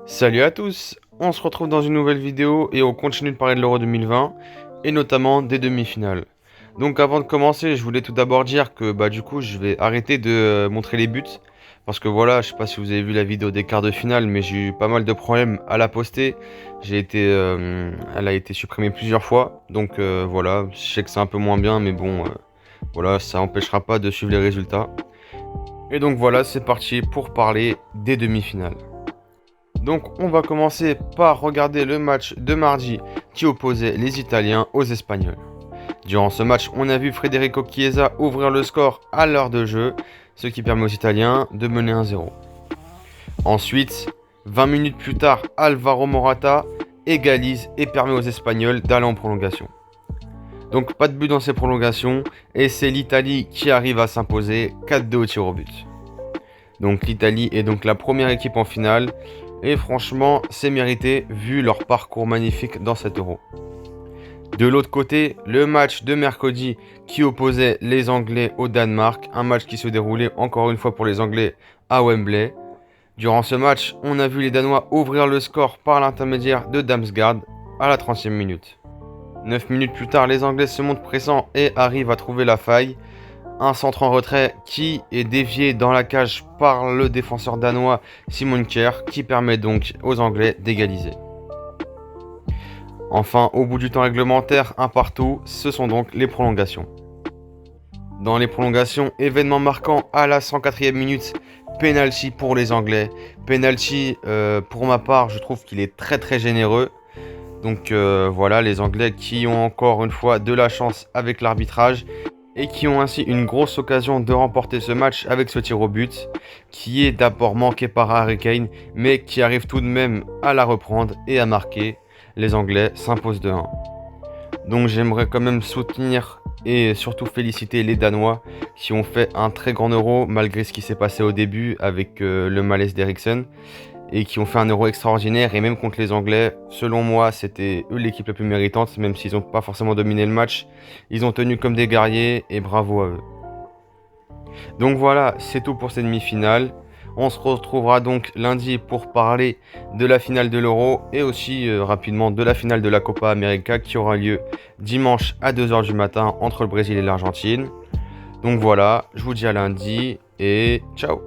Salut à tous, on se retrouve dans une nouvelle vidéo et on continue de parler de l'Euro 2020 et notamment des demi-finales. Donc avant de commencer, je voulais tout d'abord dire que du coup je vais arrêter de montrer les buts parce que voilà, je sais pas si vous avez vu la vidéo des quarts de finale, mais j'ai eu pas mal de problèmes à la poster. Elle a été supprimée plusieurs fois, donc voilà, je sais que c'est un peu moins bien, mais bon, voilà, ça empêchera pas de suivre les résultats. Et donc voilà, c'est parti pour parler des demi-finales. Donc on va commencer par regarder le match de mardi qui opposait les Italiens aux Espagnols. Durant ce match, on a vu Federico Chiesa ouvrir le score à l'heure de jeu, ce qui permet aux Italiens de mener 1-0. Ensuite, 20 minutes plus tard, Alvaro Morata égalise et permet aux Espagnols d'aller en prolongation. Donc pas de but dans ces prolongations et c'est l'Italie qui arrive à s'imposer 4-2 au tir au but. Donc l'Italie est donc la première équipe en finale et franchement c'est mérité vu leur parcours magnifique dans cet Euro. De l'autre côté, le match de mercredi qui opposait les Anglais au Danemark, un match qui se déroulait encore une fois pour les Anglais à Wembley. Durant ce match, on a vu les Danois ouvrir le score par l'intermédiaire de Damsgaard à la 30e minute. 9 minutes plus tard, les Anglais se montrent pressants et arrivent à trouver la faille. Un centre en retrait qui est dévié dans la cage par le défenseur danois Simon Kjær qui permet donc aux Anglais d'égaliser. Enfin, au bout du temps réglementaire, un partout, ce sont donc les prolongations. Dans les prolongations, événement marquant à la 104e minute, penalty pour les Anglais. Penalty, pour ma part, je trouve qu'il est très très généreux. Donc voilà, les Anglais qui ont encore une fois de la chance avec l'arbitrage et qui ont ainsi une grosse occasion de remporter ce match avec ce tir au but, qui est d'abord manqué par Harry Kane, mais qui arrive tout de même à la reprendre et à marquer. Les Anglais s'imposent de 1. Donc j'aimerais quand même soutenir et surtout féliciter les Danois qui ont fait un très grand Euro malgré ce qui s'est passé au début avec le malaise d'Eriksen et qui ont fait un Euro extraordinaire et même contre les Anglais, selon moi c'était eux l'équipe la plus méritante même s'ils n'ont pas forcément dominé le match, ils ont tenu comme des guerriers et bravo à eux. Donc voilà, c'est tout pour cette demi-finale. On se retrouvera donc lundi pour parler de la finale de l'Euro et aussi rapidement de la finale de la Copa América qui aura lieu dimanche à 2h du matin entre le Brésil et l'Argentine. Donc voilà, je vous dis à lundi et ciao.